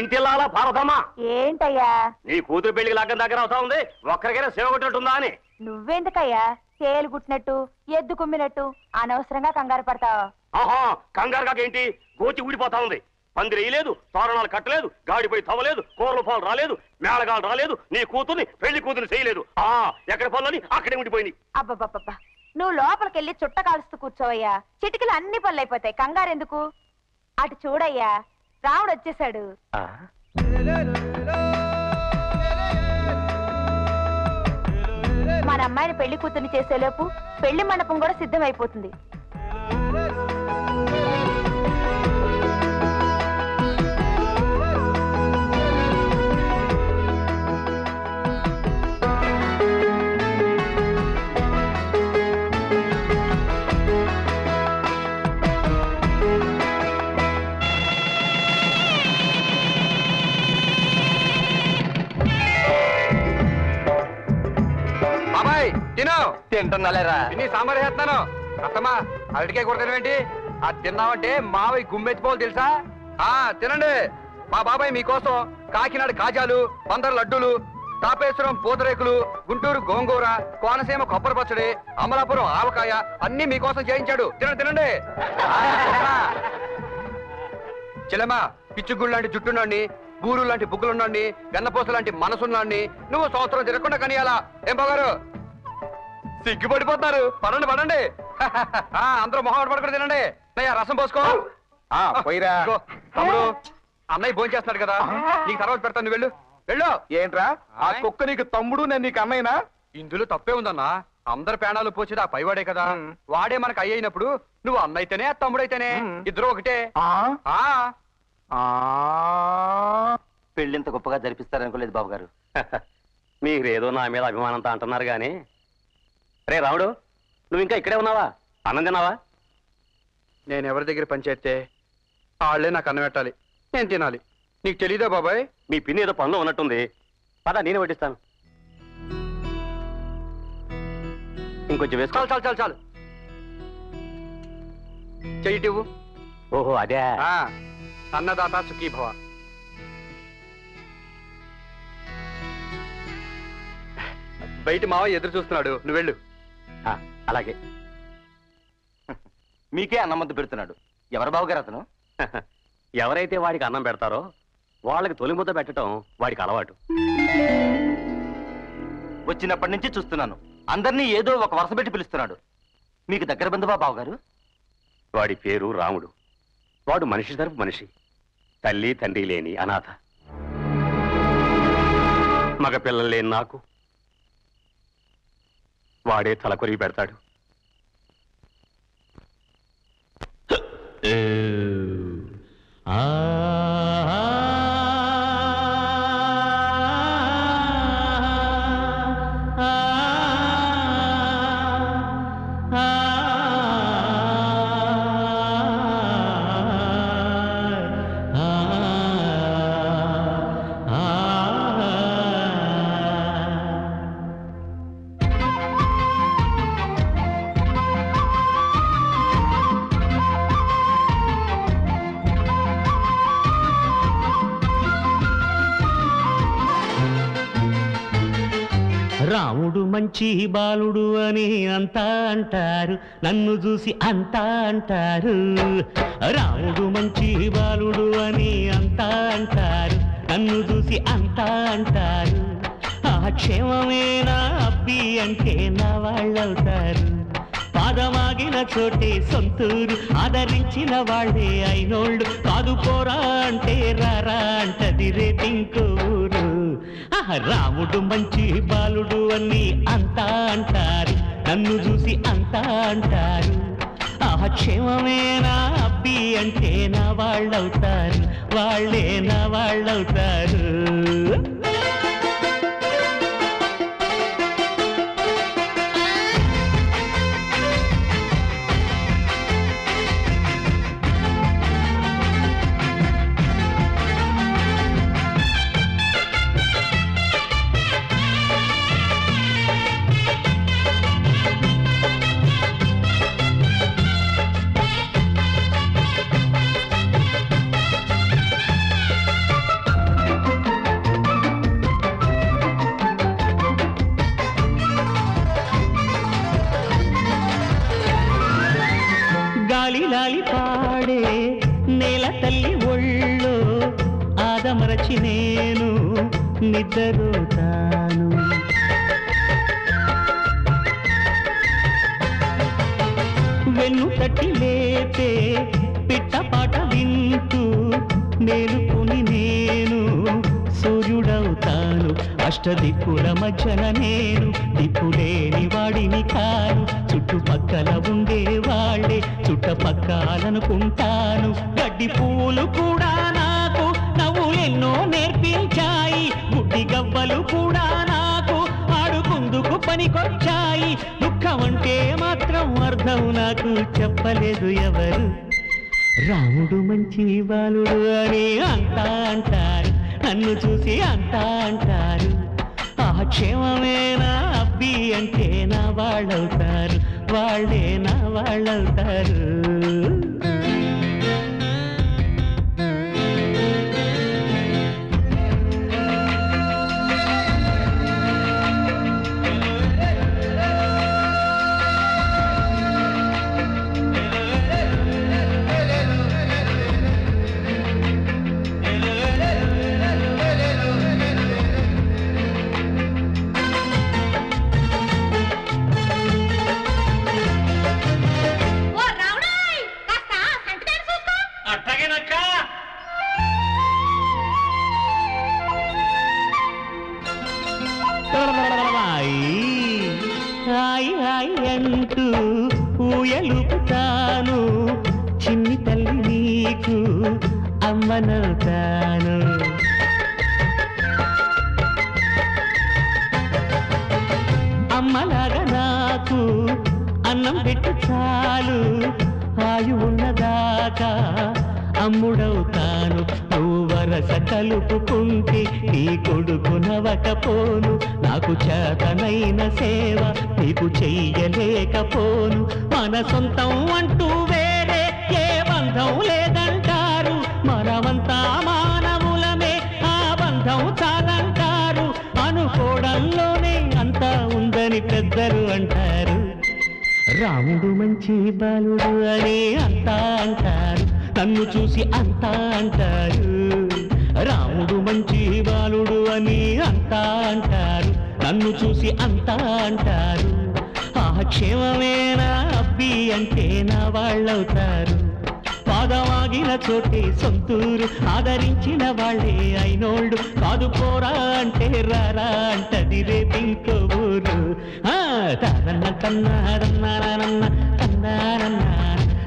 ఇంటిల్లాలా భారతమ్మా. ఏంటయ్యా నీ కూతురు పెళ్లికి లగ్గం దగ్గర అవుతా ఉంది, ఒక్కరికైనా సేవ కొట్టినట్టుందా అని. నువ్వెందుకయ్యా తేలు గుట్టినట్టు ఎద్దు కుమ్మినట్టు అనవసరంగా కంగారు పడతావు? ఆహా, కంగారు కాకేంటి, గోచి ఊడిపోతా ఉంది. పందిరి వేయలేదు, తోరణాలు కట్టలేదు, గాడిపోయి తవ్వలేదు, కూరలు పాలు రాలేదు, మేళగాలు రాలేదు, నీ కూతుర్ని పెళ్లి కూతుర్ని చేయలేదు. ఎక్కడ పనులని అక్కడే ఉండిపోయింది. అబ్బబ్బబ్బబ్బా, నువ్వు లోపలికెళ్ళి చుట్ట కాలుస్తూ కూర్చోవయ్యా. చిటికలు అన్ని పనులు అయిపోతాయి, కంగారెందుకు? అటు చూడయ్యా, రాముడు వచ్చేసాడు. మన అమ్మాయిని పెళ్లి కూతుర్ని చేసేలోపు పెళ్లి మండపం కూడా సిద్ధమైపోతుంది. తింటున్నాలేరా నీ సాంబార్ చేస్తున్నాను. అత్తమ్మా అరటికాయ కూర తినవేంటి? అది తిన్నావంటే మావయ్య గుమ్మెత్తిపోవాలి తెలుసా? తినండి. మా బాబాయ్ మీకోసం కాకినాడ కాజాలు, బందర్ లడ్డూలు, తాపేశ్వరం పూతరేకులు, గుంటూరు గోంగూర, కోనసీమ కొబ్బరి పచ్చడి, అమలాపురం ఆవకాయ అన్ని మీకోసం చేయించాడు. తినండి. చెల్లెమ్మా, పిచ్చుగుళ్ళు లాంటి జుట్టున్నాండి, బూరు లాంటి బుగ్గులున్నాండి, గన్నపోస లాంటి మనసున్నాండి. నువ్వు సంవత్సరం తిరగకుండా కనియాలా. ఏం బాగారు సిగ్గుపడిపోతున్నారు? పడండి. అందరూ మొహం పడుకుని తినండి. రసం పోసుకో. పోయిరా తమ్ముడు, అన్నయ్య భోజనం చేస్తున్నాడు కదా, నీకు తర్వాత పెడతాను. వెళ్ళు. ఏంట్రా ఆ కుక్క నీకు తమ్ముడు, నేను నీకు అన్నయ్యనా? ఇందులో తప్పే ఉందన్నా. అందరు ప్రాణాలు పోచేది ఆ పైవాడే కదా. వాడే మనకు అయ్యినప్పుడు నువ్వు అన్నయితేనే తమ్ముడైతేనే ఇద్దరు ఒకటే. పెళ్ళింత గొప్పగా జరిపిస్తారనుకోలేదు బాబు గారు. మీరేదో నా మీద అభిమానంతో అంటున్నారు గాని. రే రాముడు, నువ్వు ఇంకా ఇక్కడే ఉన్నావా? అన్నం తిన్నావా? నేను ఎవరి దగ్గర పనిచేస్తే వాళ్ళే నాకు అన్నం పెట్టాలి, నేను తినాలి. నీకు తెలీదా బాబాయ్? మీ పిన్ని ఏదో పనులు ఉన్నట్టుంది, పద నేనే వడ్డిస్తాను. ఇంకొంచెం వేసుకో. చాలు చెయ్యిటివ్వు. ఓహో అదే. అన్నదాత సుఖీభవ. బయట మావయ్య ఎదురు చూస్తున్నాడు, నువ్వు వెళ్ళు. అలాగే. మీకే అన్నమంత పెడుతున్నాడు. ఎవరు బాబు గారు అతను? ఎవరైతే వాడికి అన్నం పెడతారో వాళ్ళకి తొలి ముద్ద పెట్టడం వాడికి అలవాటు. వచ్చినప్పటి నుంచి చూస్తున్నాను, అందరినీ ఏదో ఒక వరుస పెట్టి పిలుస్తున్నాడు. మీకు దగ్గర బంధువా బావగారు? వాడి పేరు రాముడు. వాడు మనిషి తరపు మనిషి, తల్లి తండ్రి లేని అనాథ. మగ పిల్లలు లేని నాకు వాడే తలకొరిగి పెడతాడు. రాముడు మంచి బాలుడు అని అంతా అంటారు, నన్ను చూసి అంతా అంటారు. రాముడు మంచి బాలుడు అని అంతా అంటారు, నన్ను చూసి అంతా అంటారు. ఆ క్షేమమేనా అబ్బి అంటే నా వాళ్ళవుతారు. పాదమాగిన చోటే సొంతూరు, ఆదరించిన వాళ్ళే అయినోళ్ళు. కాదు పోరా అంటే రారా అంటది రేటింకో ఊరు. రాముడు మంచి బాలుడు అని అంతా అంటారు, నన్ను చూసి అంతా అంటారు. క్షేమమేనా అబ్బి అంటే నా వాళ్ళవుతారు, వాళ్ళే నా వాళ్ళవుతారు. లాలి పాడే నేల తల్లి ఒళ్ళో ఆదమరచి నేను నిద్రపోతాను. వెన్ను తట్టి లేపే పిట్టపాట వింటూ మేలుకొని నేను సూర్యుడవుతాను. అష్టదిక్కుల మధ్యన నేను దిక్కులేని వాడిని కాను. చుట్టుపక్కల ఉండే వాళ్ళే చుట్టపక్కలనుకుంటాను. గడ్డి పూలు కూడా నాకు నవ్వులెన్నో నేర్పించాయి. గుడ్డి గవ్వలు కూడా నాకు ఆడుకుందుకు పనికొచ్చాయి. దుఃఖం అంటే మాత్రం అర్థం నాకు చెప్పలేదు ఎవరు. రాముడు మంచి బాలుడు అని అంతా అంటారు, నన్ను చూసి అంతా అంటారు. ఆ క్షేమమేనా అబ్బి అంటే నా వాళ్ళవుతారు, వాళ్ళే నా వాళ్ళవుతారు. హాయ్ హాయ్ అంటూ ఊయలుపుతాను. చిన్ని తల్లి నీకు అమ్మనవుతాను. అమ్మలాగా నాకు అన్నం పెట్టు చాలు. ఆయు ఉన్నదాకా అమ్ముడవుతాను. నువ్వు వరస కలుపుకుంటే నీ కొడుకు నవకపోను. నాకు చేతనైన సేవ నీకు చెయ్యలేకపోను. మన సొంతం అంటూ వేరే ఏ బంధం లేదంటారు. మనమంతా మానవులమే, ఆ బంధం చాలంటారు. అనుకోవడంలోనే అంతా ఉందని పెద్దలు అంటారు. రాముడు మంచి బాలుడు అని అంతా అంటారు, నన్ను చూసి అంతా అంటారు. రాముడు మంచి బాలుడు అని అంతా అంటారు, నన్ను చూసి అంతా అంటారు. ఆ క్షేమమేనా అబ్బి అంటే నా వాళ్ళవుతారు. పాదవాగిన చోటే సొంతూరు, ఆదరించిన వాళ్ళే అయినోళ్ళు. కాదు పోరా అంటే రారా అంటది రేపింకో ఊరు. తారన్న తన్నారన్నారన్న తన్నారన్న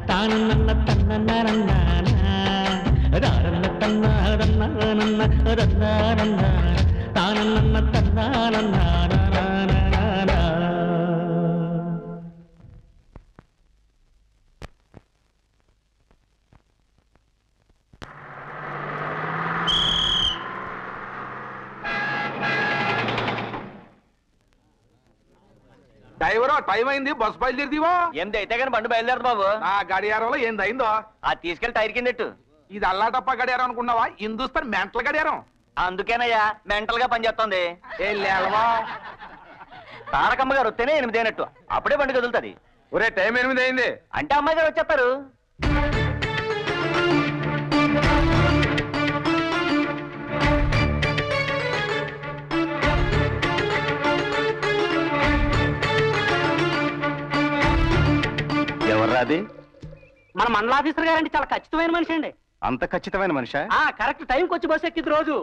తానన్న తన్నన్నారన్న రారన్న తన్నారన్న రన్నారన్న తానన్న తన్నారన్న. డ్రైవరు టైం అయింది, బస్సు బయలుదేరిదివో. ఏంది అయితే కానీ బండి బయలుదేరదు బాబు. నా గడియారంలో ఏంది అయిందో ఆ తీసుకెళ్లి టైర్ కిందెట్టు. ఇది అల్లాటప్ప గడియారం అనుకున్నావా? హిందుస్థాన్ మెంటల్ గడియారం. అందుకేనయ్యా మెంటల్ గా పనిచేస్తుంది. ఏ లేవా, తారకమ్మ గారు వస్తేనే 8 అయినట్టు, అప్పుడే బండి కదులుతుంది. ఒరే టైం 8 అయింది అంటే అమ్మాయి గారు వచ్చేస్తారు. ఎవర్రాది? మన మండల ఆఫీసర్ గారండి, చాలా ఖచ్చితమైన మనిషి అండి. అంత ఖచ్చితమైన మనిషా? కరెక్ట్ టైంకి వచ్చి బస్సు ఎక్కింది రోజు.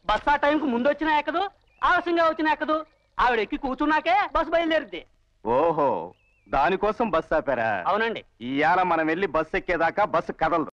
బస్సు ఆ టైంకు ముందు వచ్చినా ఎక్కదు, ఆలస్యంగా వచ్చినా ఎక్కదు. ఆవిడ ఎక్కి కూర్చున్నాకే బస్సు బయలుదేరుద్ది. ఓహో, దానికోసం బస్సు ఆపారా? అవునండి. ఇవాళ మనం వెళ్ళి బస్సు ఎక్కేదాకా బస్సు కదలదు.